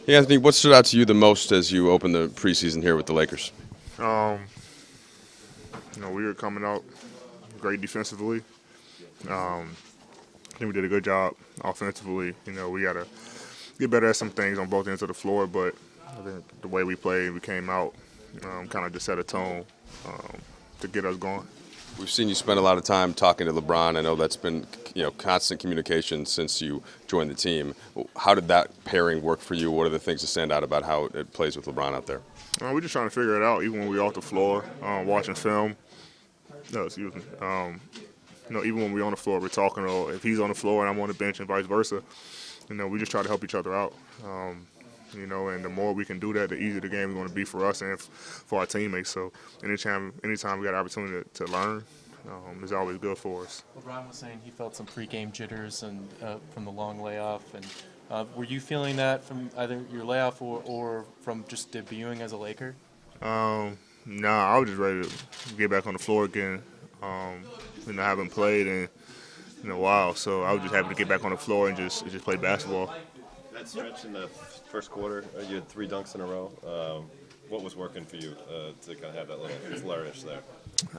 Hey Anthony, what stood out to you the most as you opened the preseason here with the Lakers? Um, we were coming out great defensively. I think we did a good job offensively. We got to get better at some things on both ends of the floor, but I think the way we played, we came out, kind of just set a tone to get us going. We've seen you spend a lot of time talking to LeBron. I know that's been constant communication since you joined the team. How did that pairing work for you? What are the things that stand out about how it plays with LeBron out there? We're just trying to figure it out, even when we're off the floor, watching film. No, excuse me. Even when we're on the floor, we're talking, or if he's on the floor and I'm on the bench and vice versa, we just try to help each other out. And the more we can do that, the easier the game is going to be for us and for our teammates. So anytime we got an opportunity to learn, it's always good for us. LeBron was saying he felt some pregame jitters and from the long layoff. And were you feeling that from either your layoff or from just debuting as a Laker? I was just ready to get back on the floor again. I haven't played in a while, so I was just happy to get back on the floor and just play basketball. That stretch in the first quarter, you had 3 dunks in a row. What was working for you to kind of have that little flourish there?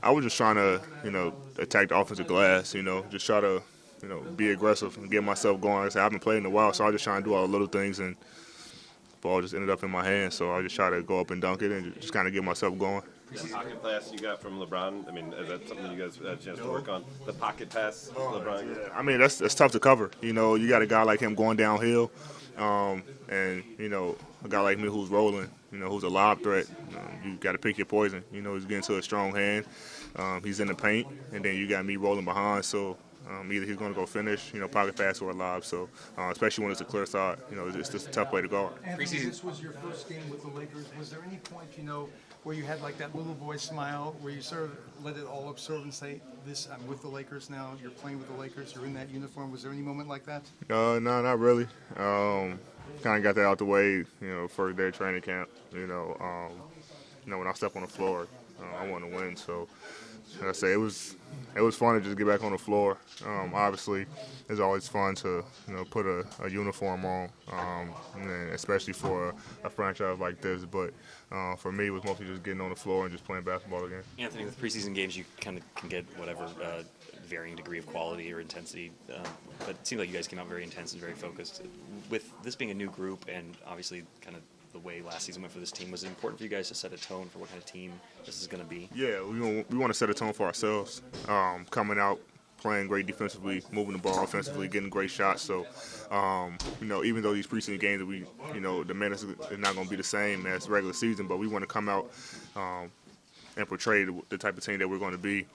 I was just trying to, attack the offensive glass, just try to, be aggressive and get myself going. Like I said, I haven't played in a while, so I was just trying to do all the little things, and the ball just ended up in my hand. So I just try to go up and dunk it and just kind of get myself going. The pocket pass you got from LeBron, I mean, is that something you guys had a chance to work on? The pocket pass, LeBron? I mean, that's tough to cover. You got a guy like him going downhill, and, a guy like me who's rolling, who's a lob threat. You got to pick your poison. He's getting to a strong hand. He's in the paint, and then you got me rolling behind. So either he's going to go finish, pocket pass or a lob. So especially when it's a clear side, it's just a tough way to guard. Anthony, this was your first game with the Lakers. Was there any point, where you had like that little boy smile, where you sort of let it all absorb and say, "This, I'm with the Lakers now. You're playing with the Lakers. You're in that uniform." Was there any moment like that? No, not really. Kind of got that out the way, first day of training camp. When I step on the floor, I want to win. So, like I say, it was fun to just get back on the floor. Obviously, it's always fun to put a uniform on, and especially for a franchise like this. But for me, it was mostly just getting on the floor and just playing basketball again. Anthony, with preseason games, you kind of can get whatever varying degree of quality or intensity, but it seemed like you guys came out very intense and very focused. With this being a new group and obviously kind of the way last season went for this team, was it important for you guys to set a tone for what kind of team this is going to be? Yeah, we want to set a tone for ourselves. Coming out, playing great defensively, moving the ball offensively, getting great shots. So, even though these preseason games, the minutes is not going to be the same as regular season, but we want to come out and portray the type of team that we're going to be.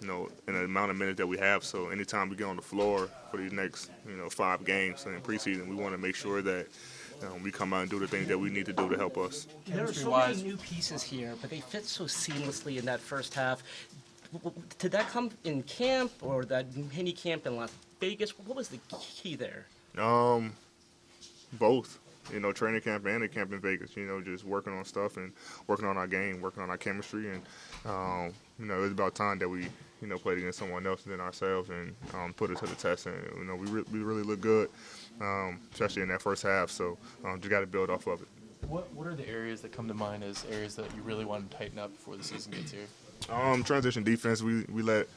In the amount of minutes that we have. So anytime we get on the floor for these next, 5 games in preseason, we want to make sure that we come out and do the things that we need to do to help us. There are so many new pieces here, but they fit so seamlessly in that first half. Did that come in camp or that mini camp in Las Vegas? What was the key there? Both. Training camp and the camp in Vegas. Just working on stuff and working on our game, working on our chemistry, and it was about time that we played against someone else than ourselves and put it to the test. And we really look good, especially in that first half. So just got to build off of it. What are the areas that come to mind as areas that you really want to tighten up before the season gets here? Transition defense. We let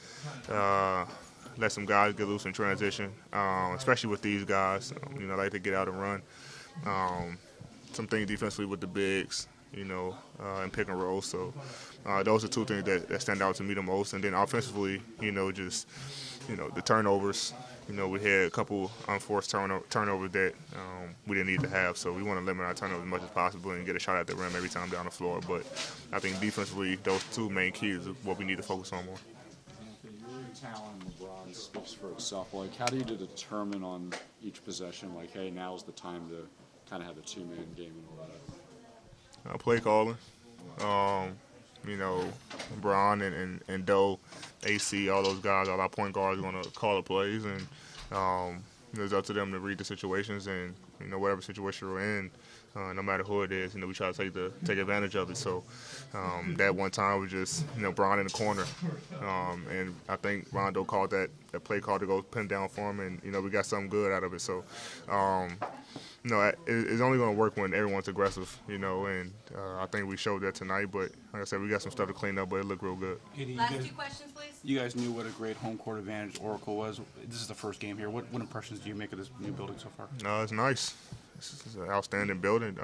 some guys get loose in transition, especially with these guys. Like to get out and run. Some things defensively with the bigs, and pick and roll. So those are 2 things that stand out to me the most. And then offensively, just the turnovers. We had a couple unforced turnovers that we didn't need to have. So we want to limit our turnovers as much as possible and get a shot at the rim every time down the floor. But I think defensively, those 2 main keys are what we need to focus on more. Your talent, LeBron, speaks for itself. Like, how do you determine on each possession, like, hey, now's the time to kind of have a 2-man game and all that? Play calling. Bron and Doe, AC, all those guys, all our point guards are going to call the plays, and it's up to them to read the situations and, whatever situation we're in, no matter who it is, we try to take advantage of it. So that one time was just, Bron in the corner, and I think Rondo called that that play call to go pin down for them, and we got something good out of it. So, it's only going to work when everyone's aggressive, and I think we showed that tonight. But like I said, we got some stuff to clean up, but it looked real good. Last two questions, please. You guys knew what a great home court advantage Oracle was. This is the first game here. What impressions do you make of this new building so far? It's nice. It's an outstanding building.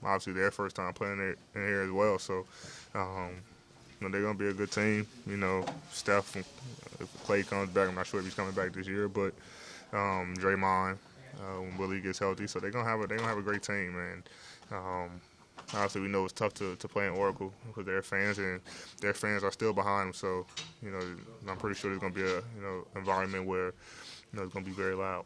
Obviously, their first time playing it in here as well. So, they're going to be a good team. Steph, if Clay comes back, I'm not sure if he's coming back this year, but Draymond, when Willie gets healthy, so they're gonna have a great team. And obviously, we know it's tough to play in Oracle because their fans are still behind them. So, I'm pretty sure there's gonna be a environment where it's gonna be very loud.